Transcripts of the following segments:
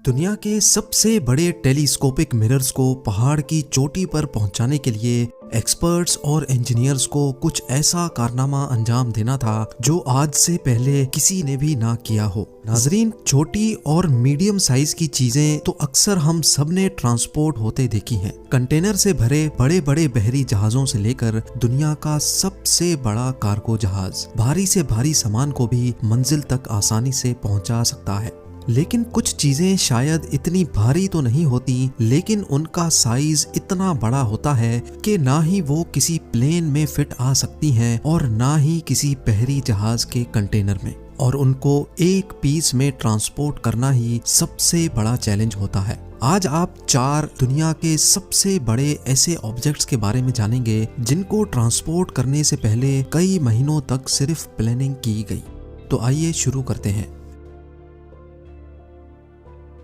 दुनिया के सबसे बड़े टेलीस्कोपिक मिरर्स को पहाड़ की चोटी पर पहुंचाने के लिए एक्सपर्ट्स और इंजीनियर्स को कुछ ऐसा कारनामा अंजाम देना था जो आज से पहले किसी ने भी ना किया हो। नाजरीन, छोटी और मीडियम साइज की चीजें तो अक्सर हम सब ने ट्रांसपोर्ट होते देखी हैं। कंटेनर से भरे बड़े बड़े बहरी जहाजों से लेकर दुनिया का सबसे बड़ा कार्गो जहाज भारी से भारी सामान को भी मंजिल तक आसानी से पहुंचा सकता है। लेकिन कुछ चीजें शायद इतनी भारी तो नहीं होती, लेकिन उनका साइज इतना बड़ा होता है कि ना ही वो किसी प्लेन में फिट आ सकती हैं और ना ही किसी बहरी जहाज के कंटेनर में, और उनको एक पीस में ट्रांसपोर्ट करना ही सबसे बड़ा चैलेंज होता है। आज आप 4 दुनिया के सबसे बड़े ऐसे ऑब्जेक्ट्स के बारे में जानेंगे जिनको ट्रांसपोर्ट करने से पहले कई महीनों तक सिर्फ प्लानिंग की गई। तो आइए शुरू करते हैं।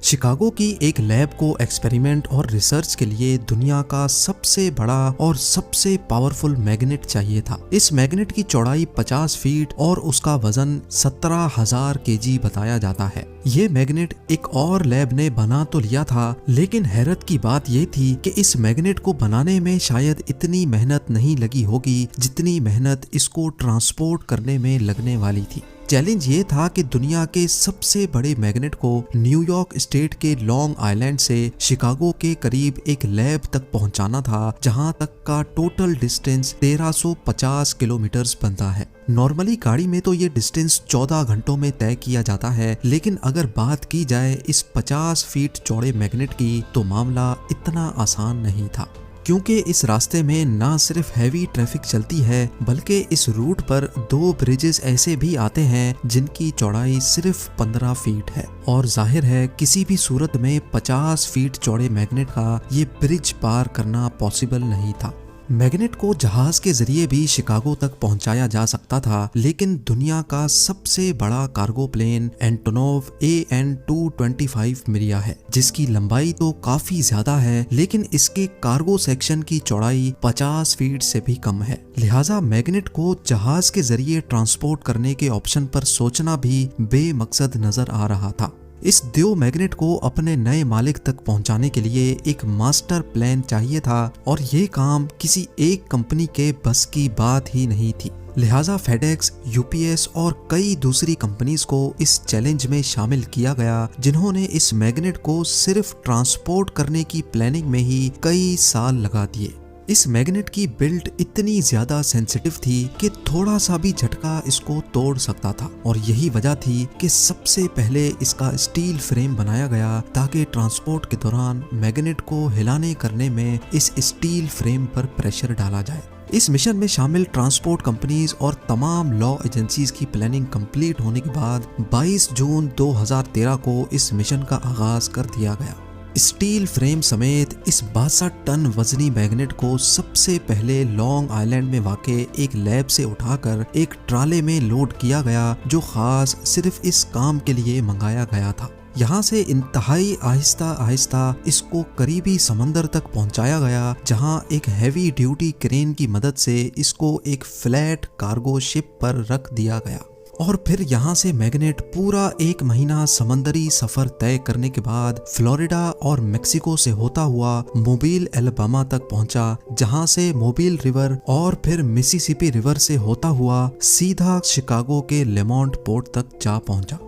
शिकागो की एक लैब को एक्सपेरिमेंट और रिसर्च के लिए दुनिया का सबसे बड़ा और सबसे पावरफुल मैग्नेट चाहिए था। इस मैग्नेट की चौड़ाई 50 फीट और उसका वजन 17,000 केजी बताया जाता है। ये मैग्नेट एक और लैब ने बना तो लिया था, लेकिन हैरत की बात ये थी कि इस मैग्नेट को बनाने में शायद इतनी मेहनत नहीं लगी होगी जितनी मेहनत इसको ट्रांसपोर्ट करने में लगने वाली थी। चैलेंज ये था कि दुनिया के सबसे बड़े मैग्नेट को न्यूयॉर्क स्टेट के लॉन्ग आइलैंड से शिकागो के करीब एक लैब तक पहुंचाना था, जहां तक का टोटल डिस्टेंस 1350 किलोमीटर बनता है। नॉर्मली गाड़ी में तो ये डिस्टेंस 14 घंटों में तय किया जाता है, लेकिन अगर बात की जाए इस 50 फीट चौड़े मैग्नेट की तो मामला इतना आसान नहीं था, क्योंकि इस रास्ते में ना सिर्फ हैवी ट्रैफिक चलती है, बल्कि इस रूट पर 2 ब्रिजेस ऐसे भी आते हैं जिनकी चौड़ाई सिर्फ 15 फीट है, और जाहिर है किसी भी सूरत में 50 फीट चौड़े मैग्नेट का ये ब्रिज पार करना पॉसिबल नहीं था। मैग्नेट को जहाज के जरिए भी शिकागो तक पहुंचाया जा सकता था, लेकिन दुनिया का सबसे बड़ा कार्गो प्लेन एंटोनोव AN-225 मिरिया है, जिसकी लंबाई तो काफी ज्यादा है, लेकिन इसके कार्गो सेक्शन की चौड़ाई 50 फीट से भी कम है। लिहाजा मैग्नेट को जहाज के जरिए ट्रांसपोर्ट करने के ऑप्शन पर सोचना भी बेमकसद नजर आ रहा था। इस देव मैग्नेट को अपने नए मालिक तक पहुंचाने के लिए एक मास्टर प्लान चाहिए था, और ये काम किसी एक कंपनी के बस की बात ही नहीं थी। लिहाजा फेडेक्स, UPS और कई दूसरी कंपनीज को इस चैलेंज में शामिल किया गया, जिन्होंने इस मैग्नेट को सिर्फ ट्रांसपोर्ट करने की प्लानिंग में ही कई साल लगा दिए। इस मैग्नेट की बिल्ड इतनी ज्यादा सेंसिटिव थी कि थोड़ा सा भी झटका इसको तोड़ सकता था, और यही वजह थी कि सबसे पहले इसका स्टील फ्रेम बनाया गया ताकि ट्रांसपोर्ट के दौरान मैग्नेट को हिलाने करने में इस स्टील फ्रेम पर प्रेशर डाला जाए। इस मिशन में शामिल ट्रांसपोर्ट कंपनीज और तमाम लॉ एजेंसीज की प्लानिंग कंप्लीट होने के बाद 22 जून 2013 को इस मिशन का आगाज कर दिया गया। स्टील फ्रेम समेत इस 62 टन वजनी मैग्नेट को सबसे पहले लॉन्ग आइलैंड में वाक़े एक लैब से उठाकर एक ट्राले में लोड किया गया, जो खास सिर्फ इस काम के लिए मंगाया गया था। यहाँ से इंतहाई आहिस्ता आहिस्ता इसको करीबी समंदर तक पहुँचाया गया, जहाँ एक हैवी ड्यूटी क्रेन की मदद से इसको एक फ्लैट कार्गो शिप पर रख दिया गया, और फिर यहाँ से मैग्नेट पूरा 1 महीना समंदरी सफर तय करने के बाद फ्लोरिडा और मेक्सिको से होता हुआ मोबिल एलबामा तक पहुंचा, जहाँ से मोबिल रिवर और फिर मिसिसिपी रिवर से होता हुआ सीधा शिकागो के लेमोंट पोर्ट तक जा पहुंचा।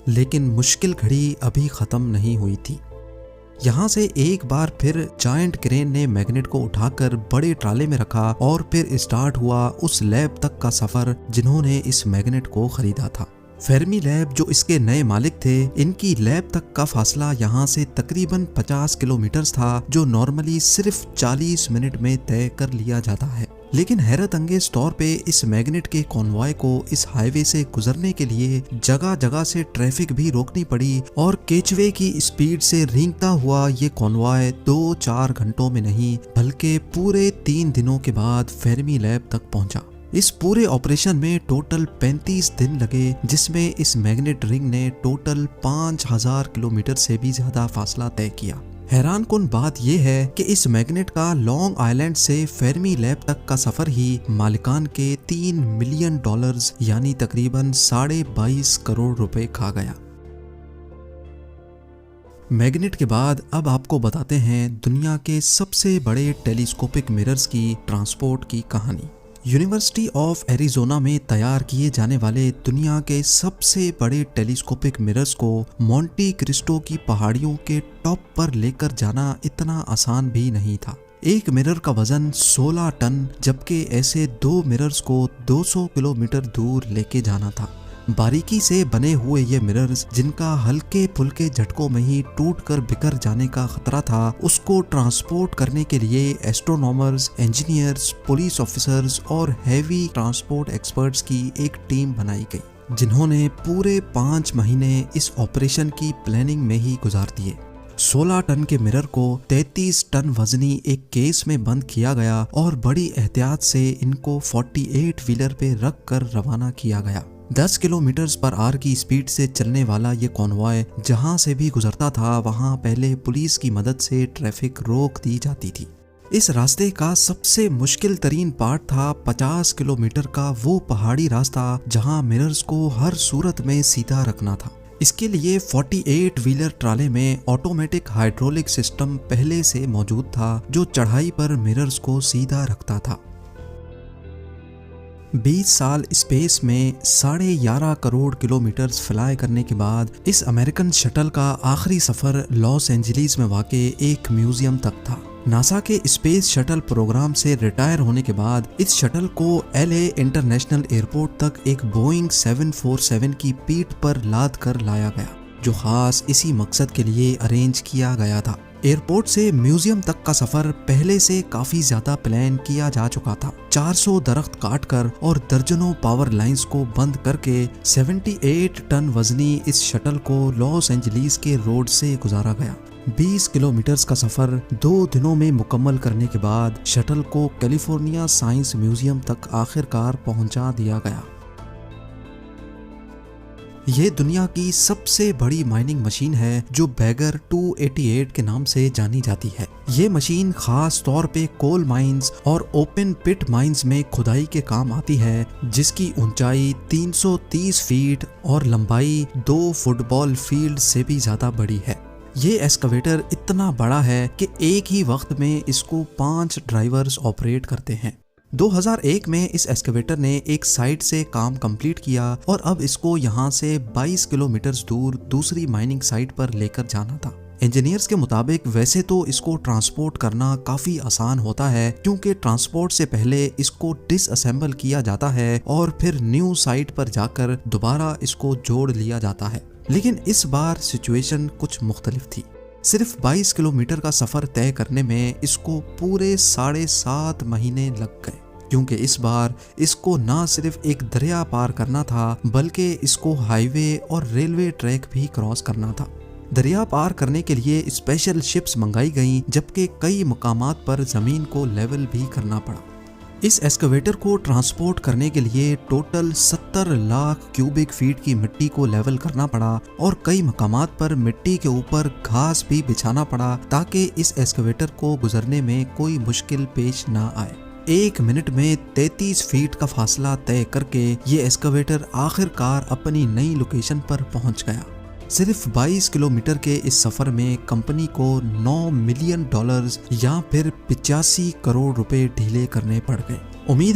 लेकिन मुश्किल घड़ी अभी खत्म नहीं हुई थी। यहाँ से एक बार फिर जायंट क्रेन ने मैग्नेट को उठाकर बड़े ट्राले में रखा, और फिर स्टार्ट हुआ उस लैब तक का सफर जिन्होंने इस मैग्नेट को खरीदा था। फेर्मी लैब जो इसके नए मालिक थे, इनकी लैब तक का फासला यहाँ से तकरीबन 50 किलोमीटर था, जो नॉर्मली सिर्फ 40 मिनट में तय कर लिया जाता है। लेकिन हैरत अंगेज तौर पे इस मैग्नेट के कॉन्वॉय को इस हाईवे से गुजरने के लिए जगह जगह से ट्रैफिक भी रोकनी पड़ी, और केचवे की स्पीड से रेंगता हुआ ये कॉन्वॉय 2-4 घंटों में नहीं बल्कि पूरे 3 दिनों के बाद फेर्मी लैब तक पहुंचा। इस पूरे ऑपरेशन में टोटल 35 दिन लगे, जिसमें इस मैग्नेट रिंग ने टोटल 5000 किलोमीटर से भी ज्यादा फासला तय किया। हैरानकुन बात यह है कि इस मैग्नेट का लॉन्ग आइलैंड से फेर्मी लैब तक का सफर ही मालिकान के $3 मिलियन यानी तकरीबन 22.5 करोड़ रुपए खा गया। मैग्नेट के बाद अब आपको बताते हैं दुनिया के सबसे बड़े टेलीस्कोपिक मिरर्स की ट्रांसपोर्ट की कहानी। यूनिवर्सिटी ऑफ एरिजोना में तैयार किए जाने वाले दुनिया के सबसे बड़े टेलीस्कोपिक मिरर्स को मोंटी क्रिस्टो की पहाड़ियों के टॉप पर लेकर जाना इतना आसान भी नहीं था। एक मिरर का वजन 16 टन, जबकि ऐसे 2 मिरर्स को 200 किलोमीटर दूर लेके जाना था। बारीकी से बने हुए ये मिरर्स, जिनका हल्के फुल्के झटकों में ही टूट कर बिखर जाने का खतरा था, उसको ट्रांसपोर्ट करने के लिए एस्ट्रोनॉमर्स, इंजीनियर्स, पुलिस ऑफिसर्स और हैवी ट्रांसपोर्ट एक्सपर्ट्स की एक टीम बनाई गई, जिन्होंने पूरे 5 महीने इस ऑपरेशन की प्लानिंग में ही गुजार दिए। 16 टन के मिरर को 33 टन वजनी एक केस में बंद किया गया और बड़ी एहतियात से इनको 48 व्हीलर पे रख कर रवाना किया गया। 10 किलोमीटर पर आवर की स्पीड से चलने वाला ये कॉन्वॉय जहां से भी गुजरता था, वहां पहले पुलिस की मदद से ट्रैफिक रोक दी जाती थी। इस रास्ते का सबसे मुश्किल तरीन पार्ट था 50 किलोमीटर का वो पहाड़ी रास्ता जहां मिरर्स को हर सूरत में सीधा रखना था। इसके लिए 48 व्हीलर ट्राले में ऑटोमेटिक हाइड्रोलिक सिस्टम पहले से मौजूद था, जो चढ़ाई पर मिरर्स को सीधा रखता था। 20 साल स्पेस में 11.5 करोड़ किलोमीटर फ्लाई करने के बाद इस अमेरिकन शटल का आखिरी सफर लॉस एंजलिस में वाक़े एक म्यूजियम तक था। नासा के स्पेस शटल प्रोग्राम से रिटायर होने के बाद इस शटल को LA इंटरनेशनल एयरपोर्ट तक एक बोइंग 747 की पीठ पर लाद कर लाया गया, जो खास इसी मकसद के लिए अरेंज किया गया था। एयरपोर्ट से म्यूजियम तक का सफर पहले से काफी ज्यादा प्लान किया जा चुका था। 400 दरख्त काटकर और दर्जनों पावर लाइंस को बंद करके 78 टन वजनी इस शटल को लॉस एंजलिस के रोड से गुजारा गया। 20 किलोमीटर का सफर 2 दिनों में मुकम्मल करने के बाद शटल को कैलिफोर्निया साइंस म्यूजियम तक आखिरकार पहुंचा दिया गया। ये दुनिया की सबसे बड़ी माइनिंग मशीन है, जो बैगर 288 के नाम से जानी जाती है। ये मशीन खास तौर पे कोल माइंस और ओपन पिट माइंस में खुदाई के काम आती है, जिसकी ऊंचाई 330 फीट और लंबाई 2 फुटबॉल फील्ड से भी ज्यादा बड़ी है। ये एक्सकवेटर इतना बड़ा है कि एक ही वक्त में इसको 5 ड्राइवर्स ऑपरेट करते हैं। 2001 में इस एक्सकवेटर ने एक साइट से काम कंप्लीट किया और अब इसको यहाँ से 22 किलोमीटर दूर दूसरी माइनिंग साइट पर लेकर जाना था। इंजीनियर्स के मुताबिक वैसे तो इसको ट्रांसपोर्ट करना काफी आसान होता है, क्योंकि ट्रांसपोर्ट से पहले इसको डिसअसेंबल किया जाता है और फिर न्यू साइट पर जाकर दोबारा इसको जोड़ लिया जाता है। लेकिन इस बार सिचुएशन कुछ मुख्तलिफ थी। सिर्फ 22 किलोमीटर का सफर तय करने में इसको पूरे 7.5 महीने लग गए, क्योंकि इस बार इसको ना सिर्फ एक दरिया पार करना था, बल्कि इसको हाईवे और रेलवे ट्रैक भी क्रॉस करना था। दरिया पार करने के लिए स्पेशल शिप्स मंगाई गईं, जबकि कई मुकामात पर जमीन को लेवल भी करना पड़ा। इस एक्सकवेटर को ट्रांसपोर्ट करने के लिए टोटल 70 लाख क्यूबिक फीट की मिट्टी को लेवल करना पड़ा और कई मकामात पर मिट्टी के ऊपर घास भी बिछाना पड़ा, ताकि इस एक्सकवेटर को गुजरने में कोई मुश्किल पेश ना आए। 1 मिनट में 33 फीट का फासला तय करके ये एक्सकवेटर आखिरकार अपनी नई लोकेशन पर पहुंच गया। सिर्फ 22 किलोमीटर के इस सफर में कंपनी को $9 मिलियन या फिर 85 करोड़ रुपए ढीले करने पड़ गए। उम्मीद है